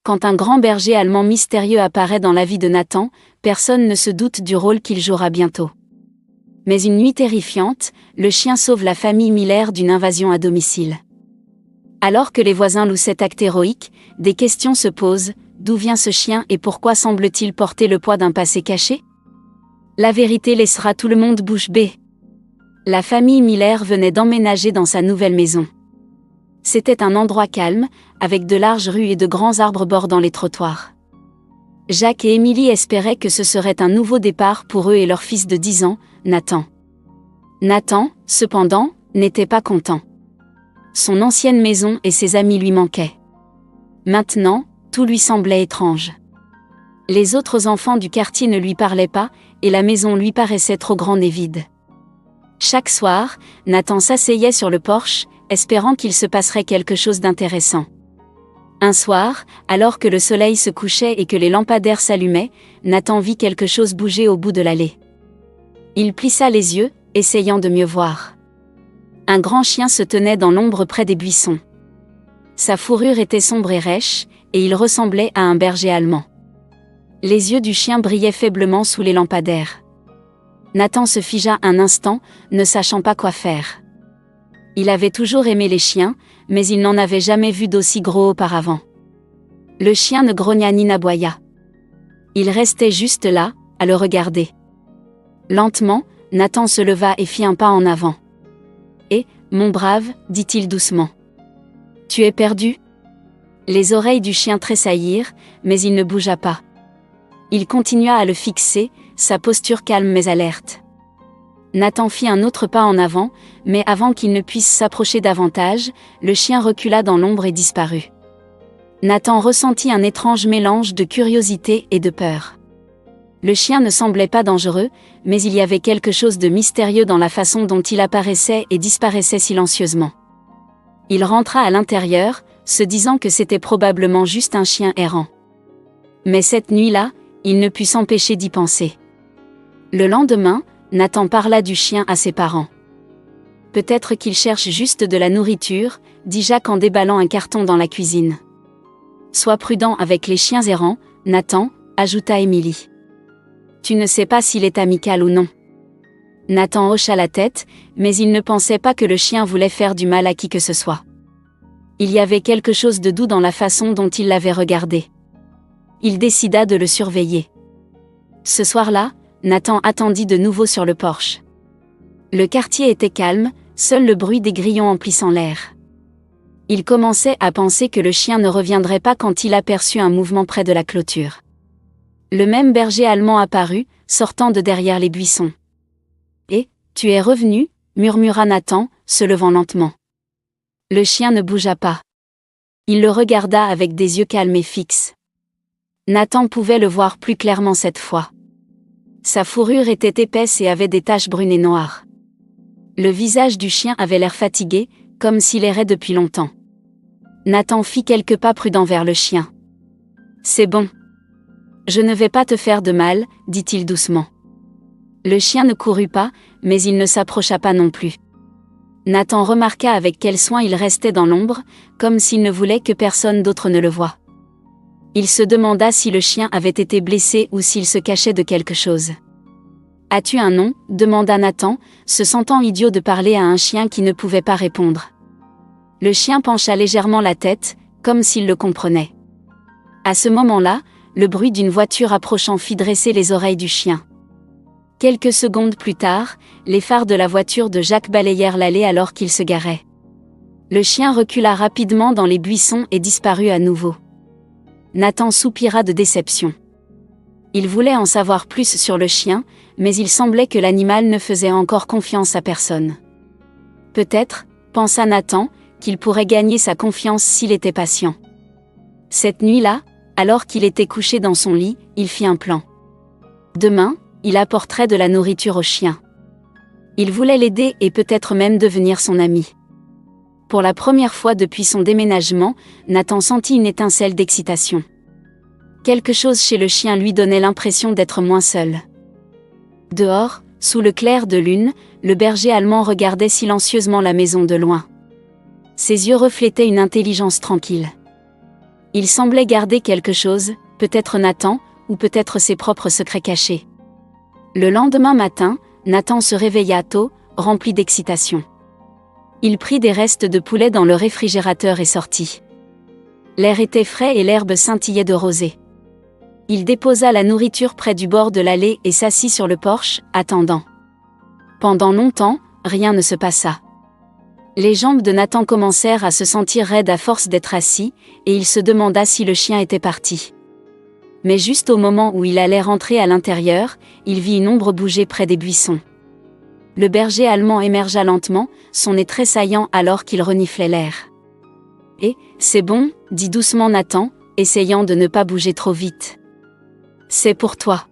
Quand un grand berger allemand mystérieux apparaît dans la vie de Nathan, personne ne se doute du rôle qu'il jouera bientôt. Mais une nuit terrifiante, le chien sauve la famille Miller d'une invasion à domicile. Alors que les voisins louent cet acte héroïque, des questions se posent: d'où vient ce chien et pourquoi semble-t-il porter le poids d'un passé caché? La vérité laissera tout le monde bouche bée. La famille Miller venait d'emménager dans sa nouvelle maison. C'était un endroit calme, avec de larges rues et de grands arbres bordant les trottoirs. Jacques et Émilie espéraient que ce serait un nouveau départ pour eux et leur fils de 10 ans, Nathan. Nathan, cependant, n'était pas content. Son ancienne maison et ses amis lui manquaient. Maintenant, tout lui semblait étrange. Les autres enfants du quartier ne lui parlaient pas, et la maison lui paraissait trop grande et vide. Chaque soir, Nathan s'asseyait sur le porche, espérant qu'il se passerait quelque chose d'intéressant. Un soir, alors que le soleil se couchait et que les lampadaires s'allumaient, Nathan vit quelque chose bouger au bout de l'allée. Il plissa les yeux, essayant de mieux voir. Un grand chien se tenait dans l'ombre près des buissons. Sa fourrure était sombre et rêche, et il ressemblait à un berger allemand. Les yeux du chien brillaient faiblement sous les lampadaires. Nathan se figea un instant, ne sachant pas quoi faire. Il avait toujours aimé les chiens, mais il n'en avait jamais vu d'aussi gros auparavant. Le chien ne grogna ni n'aboya. Il restait juste là, à le regarder. Lentement, Nathan se leva et fit un pas en avant. « Eh, mon brave, dit-il doucement. Tu es perdu ?» Les oreilles du chien tressaillirent, mais il ne bougea pas. Il continua à le fixer, sa posture calme mais alerte. Nathan fit un autre pas en avant, mais avant qu'il ne puisse s'approcher davantage, le chien recula dans l'ombre et disparut. Nathan ressentit un étrange mélange de curiosité et de peur. Le chien ne semblait pas dangereux, mais il y avait quelque chose de mystérieux dans la façon dont il apparaissait et disparaissait silencieusement. Il rentra à l'intérieur, se disant que c'était probablement juste un chien errant. Mais cette nuit-là, il ne put s'empêcher d'y penser. Le lendemain, Nathan parla du chien à ses parents. « Peut-être qu'il cherche juste de la nourriture, » dit Jacques en déballant un carton dans la cuisine. « Sois prudent avec les chiens errants, Nathan, » ajouta Émilie. « Tu ne sais pas s'il est amical ou non. » Nathan hocha la tête, mais il ne pensait pas que le chien voulait faire du mal à qui que ce soit. Il y avait quelque chose de doux dans la façon dont il l'avait regardé. Il décida de le surveiller. Ce soir-là, Nathan attendit de nouveau sur le porche. Le quartier était calme, seul le bruit des grillons emplissant l'air. Il commençait à penser que le chien ne reviendrait pas quand il aperçut un mouvement près de la clôture. Le même berger allemand apparut, sortant de derrière les buissons. « Eh, tu es revenu » murmura Nathan, se levant lentement. Le chien ne bougea pas. Il le regarda avec des yeux calmes et fixes. Nathan pouvait le voir plus clairement cette fois. Sa fourrure était épaisse et avait des taches brunes et noires. Le visage du chien avait l'air fatigué, comme s'il errait depuis longtemps. Nathan fit quelques pas prudents vers le chien. « C'est bon. Je ne vais pas te faire de mal, » dit-il doucement. Le chien ne courut pas, mais il ne s'approcha pas non plus. Nathan remarqua avec quel soin il restait dans l'ombre, comme s'il ne voulait que personne d'autre ne le voie. Il se demanda si le chien avait été blessé ou s'il se cachait de quelque chose. « As-tu un nom ?» demanda Nathan, se sentant idiot de parler à un chien qui ne pouvait pas répondre. Le chien pencha légèrement la tête, comme s'il le comprenait. À ce moment-là, le bruit d'une voiture approchant fit dresser les oreilles du chien. Quelques secondes plus tard, les phares de la voiture de Jacques balayèrent l'allée alors qu'il se garait. Le chien recula rapidement dans les buissons et disparut à nouveau. Nathan soupira de déception. Il voulait en savoir plus sur le chien, mais il semblait que l'animal ne faisait encore confiance à personne. Peut-être, pensa Nathan, qu'il pourrait gagner sa confiance s'il était patient. Cette nuit-là, alors qu'il était couché dans son lit, il fit un plan. Demain, il apporterait de la nourriture au chien. Il voulait l'aider et peut-être même devenir son ami. Pour la première fois depuis son déménagement, Nathan sentit une étincelle d'excitation. Quelque chose chez le chien lui donnait l'impression d'être moins seul. Dehors, sous le clair de lune, le berger allemand regardait silencieusement la maison de loin. Ses yeux reflétaient une intelligence tranquille. Il semblait garder quelque chose, peut-être Nathan, ou peut-être ses propres secrets cachés. Le lendemain matin, Nathan se réveilla tôt, rempli d'excitation. Il prit des restes de poulet dans le réfrigérateur et sortit. L'air était frais et l'herbe scintillait de rosée. Il déposa la nourriture près du bord de l'allée et s'assit sur le porche, attendant. Pendant longtemps, rien ne se passa. Les jambes de Nathan commencèrent à se sentir raides à force d'être assis, et il se demanda si le chien était parti. Mais juste au moment où il allait rentrer à l'intérieur, il vit une ombre bouger près des buissons. Le berger allemand émergea lentement, son nez tressaillant alors qu'il reniflait l'air. « Eh, c'est bon, » dit doucement Nathan, essayant de ne pas bouger trop vite. « C'est pour toi. »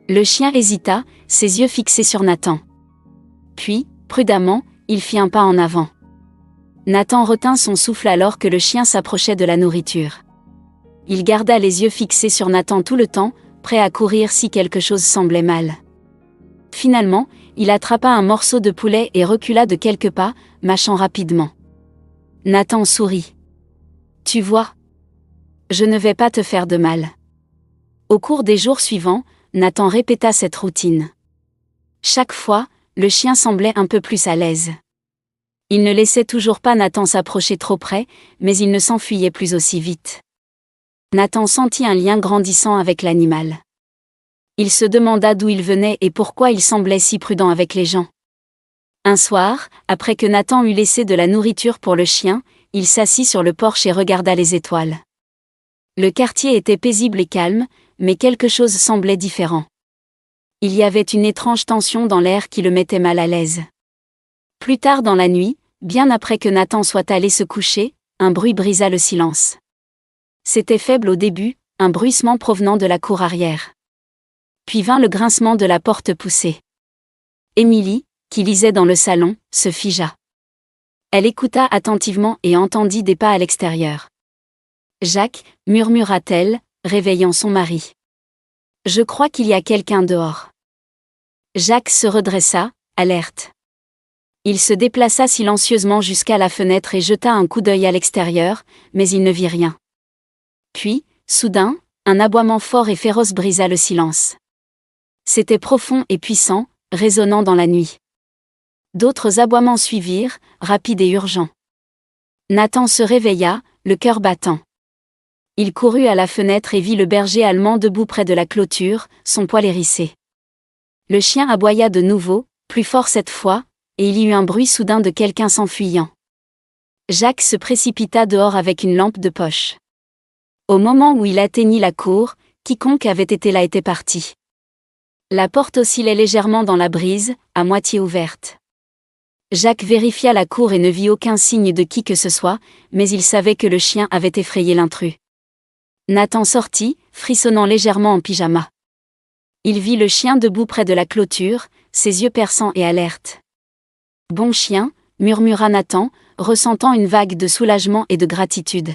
Le chien hésita, ses yeux fixés sur Nathan. Puis, prudemment, il fit un pas en avant. Nathan retint son souffle alors que le chien s'approchait de la nourriture. Il garda les yeux fixés sur Nathan tout le temps, prêt à courir si quelque chose semblait mal. Finalement, il attrapa un morceau de poulet et recula de quelques pas, mâchant rapidement. Nathan sourit. « Tu vois ? Je ne vais pas te faire de mal. » Au cours des jours suivants, Nathan répéta cette routine. Chaque fois, le chien semblait un peu plus à l'aise. Il ne laissait toujours pas Nathan s'approcher trop près, mais il ne s'enfuyait plus aussi vite. Nathan sentit un lien grandissant avec l'animal. Il se demanda d'où il venait et pourquoi il semblait si prudent avec les gens. Un soir, après que Nathan eut laissé de la nourriture pour le chien, il s'assit sur le porche et regarda les étoiles. Le quartier était paisible et calme, mais quelque chose semblait différent. Il y avait une étrange tension dans l'air qui le mettait mal à l'aise. Plus tard dans la nuit, bien après que Nathan soit allé se coucher, un bruit brisa le silence. C'était faible au début, un bruissement provenant de la cour arrière. Puis vint le grincement de la porte poussée. Émilie, qui lisait dans le salon, se figea. Elle écouta attentivement et entendit des pas à l'extérieur. « Jacques » murmura-t-elle, réveillant son mari. « Je crois qu'il y a quelqu'un dehors. » Jacques se redressa, alerte. Il se déplaça silencieusement jusqu'à la fenêtre et jeta un coup d'œil à l'extérieur, mais il ne vit rien. Puis, soudain, un aboiement fort et féroce brisa le silence. C'était profond et puissant, résonnant dans la nuit. D'autres aboiements suivirent, rapides et urgents. Nathan se réveilla, le cœur battant. Il courut à la fenêtre et vit le berger allemand debout près de la clôture, son poil hérissé. Le chien aboya de nouveau, plus fort cette fois, et il y eut un bruit soudain de quelqu'un s'enfuyant. Jacques se précipita dehors avec une lampe de poche. Au moment où il atteignit la cour, quiconque avait été là était parti. La porte oscillait légèrement dans la brise, à moitié ouverte. Jacques vérifia la cour et ne vit aucun signe de qui que ce soit, mais il savait que le chien avait effrayé l'intrus. Nathan sortit, frissonnant légèrement en pyjama. Il vit le chien debout près de la clôture, ses yeux perçants et alertes. « Bon chien », murmura Nathan, ressentant une vague de soulagement et de gratitude.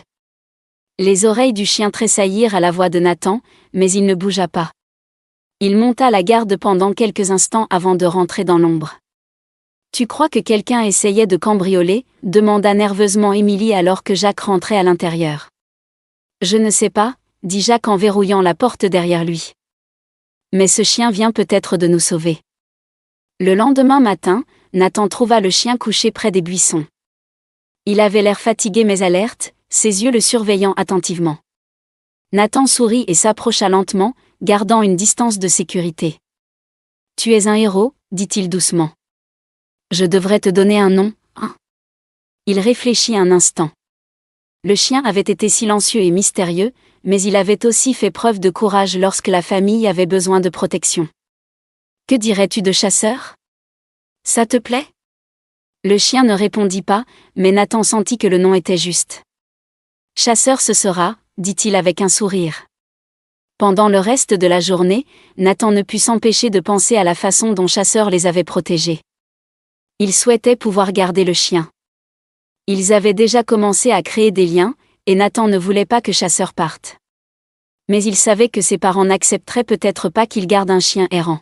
Les oreilles du chien tressaillirent à la voix de Nathan, mais il ne bougea pas. Il monta la garde pendant quelques instants avant de rentrer dans l'ombre. « Tu crois que quelqu'un essayait de cambrioler » demanda nerveusement Émilie alors que Jacques rentrait à l'intérieur. « Je ne sais pas » dit Jacques en verrouillant la porte derrière lui. « Mais ce chien vient peut-être de nous sauver. » Le lendemain matin, Nathan trouva le chien couché près des buissons. Il avait l'air fatigué mais alerte, ses yeux le surveillant attentivement. Nathan sourit et s'approcha lentement, gardant une distance de sécurité. « Tu es un héros » dit-il doucement. « Je devrais te donner un nom, hein ?» Il réfléchit un instant. Le chien avait été silencieux et mystérieux, mais il avait aussi fait preuve de courage lorsque la famille avait besoin de protection. « Que dirais-tu de chasseur ? Ça te plaît ?» Le chien ne répondit pas, mais Nathan sentit que le nom était juste. « Chasseur ce sera » dit-il avec un sourire. Pendant le reste de la journée, Nathan ne put s'empêcher de penser à la façon dont Chasseur les avait protégés. Il souhaitait pouvoir garder le chien. Ils avaient déjà commencé à créer des liens, et Nathan ne voulait pas que Chasseur parte. Mais il savait que ses parents n'accepteraient peut-être pas qu'il garde un chien errant.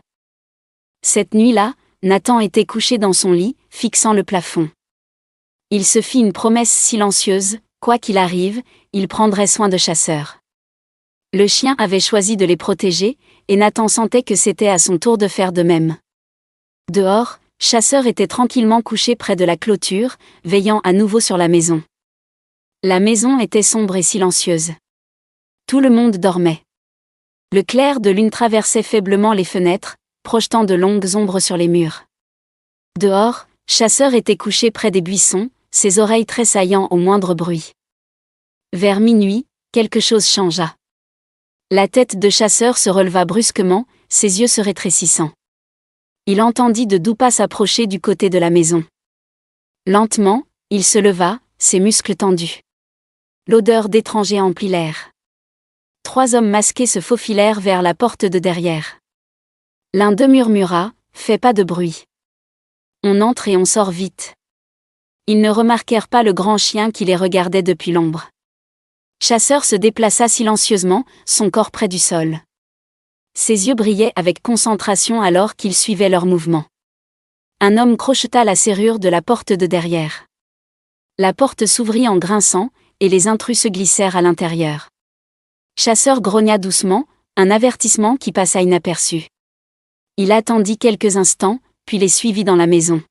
Cette nuit-là, Nathan était couché dans son lit, fixant le plafond. Il se fit une promesse silencieuse, Quoi qu'il arrive, il prendrait soin de Chasseur. Le chien avait choisi de les protéger, et Nathan sentait que c'était à son tour de faire de même. Dehors, Chasseur était tranquillement couché près de la clôture, veillant à nouveau sur la maison. La maison était sombre et silencieuse. Tout le monde dormait. Le clair de lune traversait faiblement les fenêtres, projetant de longues ombres sur les murs. Dehors, Chasseur était couché près des buissons, ses oreilles tressaillant au moindre bruit. Vers minuit, quelque chose changea. La tête de Chasseur se releva brusquement, ses yeux se rétrécissant. Il entendit de doux pas s'approcher du côté de la maison. Lentement, il se leva, ses muscles tendus. L'odeur d'étrangers emplit l'air. 3 hommes masqués se faufilèrent vers la porte de derrière. L'un d'eux murmura, « Fais pas de bruit. On entre et on sort vite. » Ils ne remarquèrent pas le grand chien qui les regardait depuis l'ombre. Chasseur se déplaça silencieusement, son corps près du sol. Ses yeux brillaient avec concentration alors qu'il suivait leurs mouvements. Un homme crocheta la serrure de la porte de derrière. La porte s'ouvrit en grinçant, et les intrus se glissèrent à l'intérieur. Chasseur grogna doucement, un avertissement qui passa inaperçu. Il attendit quelques instants, puis les suivit dans la maison.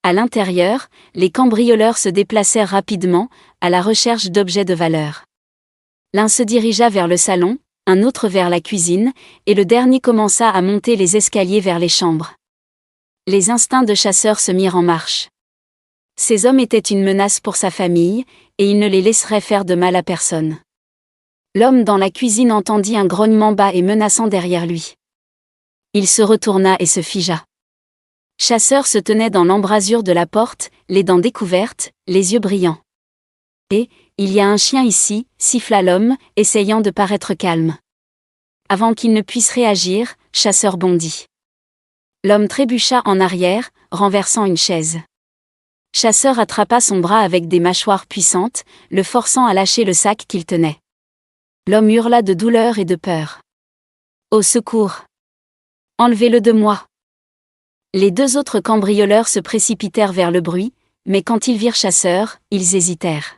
À l'intérieur, les cambrioleurs se déplacèrent rapidement, à la recherche d'objets de valeur. L'un se dirigea vers le salon, un autre vers la cuisine, et le dernier commença à monter les escaliers vers les chambres. Les instincts de Chasseur se mirent en marche. Ces hommes étaient une menace pour sa famille, et il ne les laisserait faire de mal à personne. L'homme dans la cuisine entendit un grognement bas et menaçant derrière lui. Il se retourna et se figea. Chasseur se tenait dans l'embrasure de la porte, les dents découvertes, les yeux brillants. « Et, il y a un chien ici », siffla l'homme, essayant de paraître calme. Avant qu'il ne puisse réagir, Chasseur bondit. L'homme trébucha en arrière, renversant une chaise. Chasseur attrapa son bras avec des mâchoires puissantes, le forçant à lâcher le sac qu'il tenait. L'homme hurla de douleur et de peur. « Au secours! Enlevez-le de moi !» Les 2 autres cambrioleurs se précipitèrent vers le bruit, mais quand ils virent Chasseur, ils hésitèrent.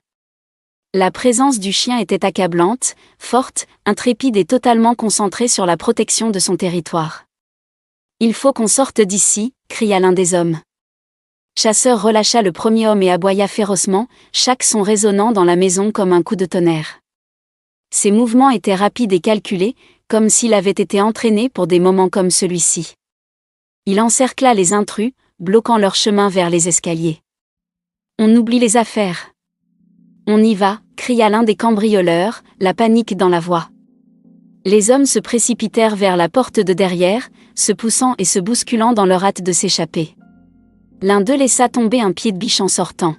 La présence du chien était accablante, forte, intrépide et totalement concentrée sur la protection de son territoire. « Il faut qu'on sorte d'ici », cria l'un des hommes. Chasseur relâcha le premier homme et aboya férocement, chaque son résonnant dans la maison comme un coup de tonnerre. Ses mouvements étaient rapides et calculés, comme s'il avait été entraîné pour des moments comme celui-ci. Il encercla les intrus, bloquant leur chemin vers les escaliers. « On oublie les affaires. »« On y va », cria l'un des cambrioleurs, la panique dans la voix. Les hommes se précipitèrent vers la porte de derrière, se poussant et se bousculant dans leur hâte de s'échapper. L'un d'eux laissa tomber un pied de biche en sortant.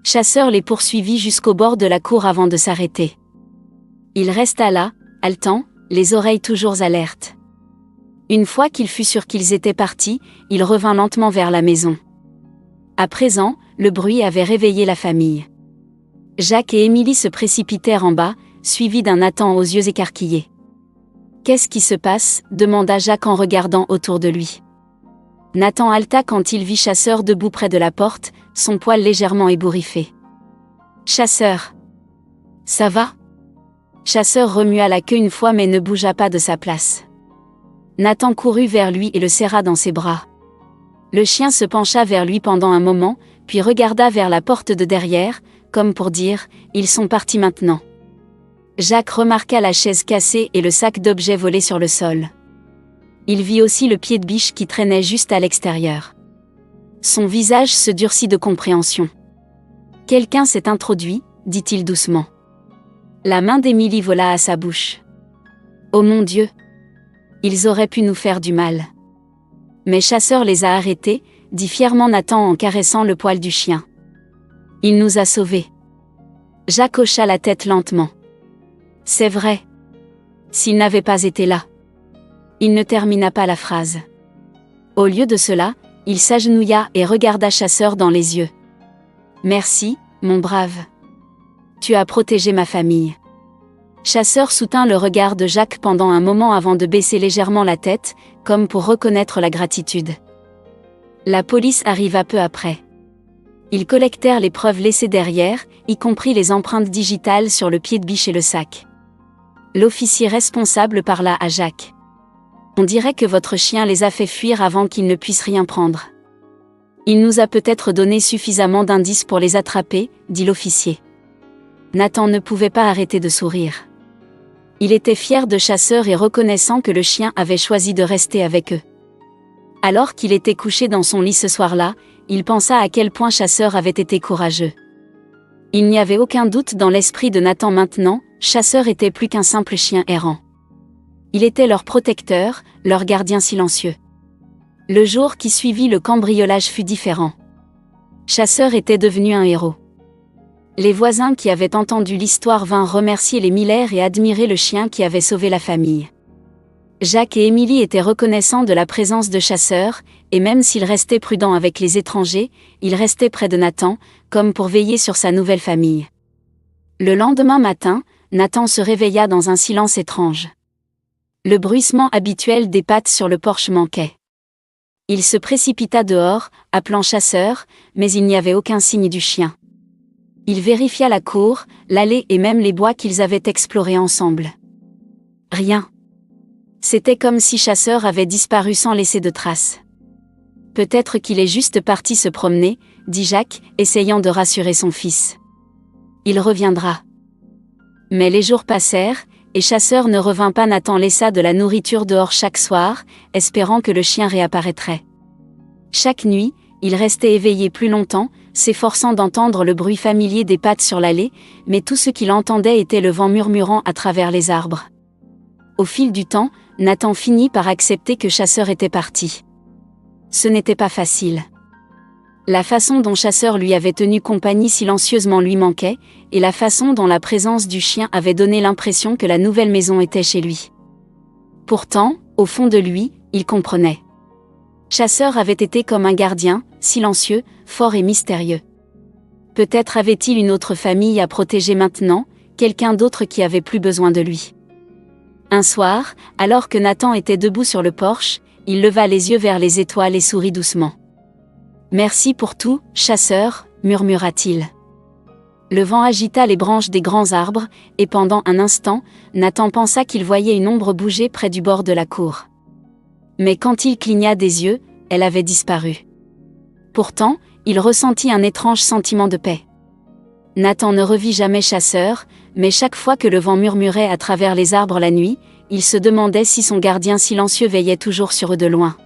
Chasseur les poursuivit jusqu'au bord de la cour avant de s'arrêter. Il resta là, haletant, les oreilles toujours alertes. Une fois qu'il fut sûr qu'ils étaient partis, il revint lentement vers la maison. À présent, le bruit avait réveillé la famille. Jacques et Émilie se précipitèrent en bas, suivis d'un Nathan aux yeux écarquillés. « Qu'est-ce qui se passe ?» demanda Jacques en regardant autour de lui. Nathan haleta quand il vit Chasseur debout près de la porte, son poil légèrement ébouriffé. « Chasseur !»« Ça va ?» Chasseur remua la queue une fois mais ne bougea pas de sa place. Nathan courut vers lui et le serra dans ses bras. Le chien se pencha vers lui pendant un moment, puis regarda vers la porte de derrière, comme pour dire « Ils sont partis maintenant ». Jacques remarqua la chaise cassée et le sac d'objets volés sur le sol. Il vit aussi le pied de biche qui traînait juste à l'extérieur. Son visage se durcit de compréhension. « Quelqu'un s'est introduit », dit-il doucement. La main d'Émilie vola à sa bouche. « Oh mon Dieu ! Ils auraient pu nous faire du mal. » Mais Chasseur les a arrêtés, dit fièrement Nathan en caressant le poil du chien. « Il nous a sauvés. » Jacques hocha la tête lentement. « C'est vrai. S'il n'avait pas été là. » Il ne termina pas la phrase. Au lieu de cela, il s'agenouilla et regarda Chasseur dans les yeux. « Merci, mon brave. Tu as protégé ma famille. » Chasseur soutint le regard de Jacques pendant un moment avant de baisser légèrement la tête, comme pour reconnaître la gratitude. La police arriva peu après. Ils collectèrent les preuves laissées derrière, y compris les empreintes digitales sur le pied de biche et le sac. L'officier responsable parla à Jacques. On dirait que votre chien les a fait fuir avant qu'ils ne puissent rien prendre. Il nous a peut-être donné suffisamment d'indices pour les attraper, dit l'officier. Nathan ne pouvait pas arrêter de sourire. Il était fier de Chasseur et reconnaissant que le chien avait choisi de rester avec eux. Alors qu'il était couché dans son lit ce soir-là, il pensa à quel point Chasseur avait été courageux. Il n'y avait aucun doute dans l'esprit de Nathan maintenant, Chasseur était plus qu'un simple chien errant. Il était leur protecteur, leur gardien silencieux. Le jour qui suivit le cambriolage fut différent. Chasseur était devenu un héros. Les voisins qui avaient entendu l'histoire vinrent remercier les Miller et admirer le chien qui avait sauvé la famille. Jacques et Émilie étaient reconnaissants de la présence de Chasseur, et même s'ils restaient prudents avec les étrangers, ils restaient près de Nathan, comme pour veiller sur sa nouvelle famille. Le lendemain matin, Nathan se réveilla dans un silence étrange. Le bruissement habituel des pattes sur le porche manquait. Il se précipita dehors, appelant Chasseur, mais il n'y avait aucun signe du chien. Il vérifia la cour, l'allée et même les bois qu'ils avaient explorés ensemble. Rien. C'était comme si Chasseur avait disparu sans laisser de traces. Peut-être qu'il est juste parti se promener, dit Jacques, essayant de rassurer son fils. Il reviendra. Mais les jours passèrent, et Chasseur ne revint pas. Nathan laissa de la nourriture dehors chaque soir, espérant que le chien réapparaîtrait. Chaque nuit, il restait éveillé plus longtemps, s'efforçant d'entendre le bruit familier des pattes sur l'allée, mais tout ce qu'il entendait était le vent murmurant à travers les arbres. Au fil du temps, Nathan finit par accepter que Chasseur était parti. Ce n'était pas facile. La façon dont Chasseur lui avait tenu compagnie silencieusement lui manquait, et la façon dont la présence du chien avait donné l'impression que la nouvelle maison était chez lui. Pourtant, au fond de lui, il comprenait. Chasseur avait été comme un gardien, silencieux, fort et mystérieux. Peut-être avait-il une autre famille à protéger maintenant, quelqu'un d'autre qui avait plus besoin de lui. Un soir, alors que Nathan était debout sur le porche, il leva les yeux vers les étoiles et sourit doucement. « Merci pour tout, Chasseur », murmura-t-il. Le vent agita les branches des grands arbres, et pendant un instant, Nathan pensa qu'il voyait une ombre bouger près du bord de la cour. Mais quand il cligna des yeux, elle avait disparu. Pourtant, il ressentit un étrange sentiment de paix. Nathan ne revit jamais Chasseur, mais chaque fois que le vent murmurait à travers les arbres la nuit, il se demandait si son gardien silencieux veillait toujours sur eux de loin.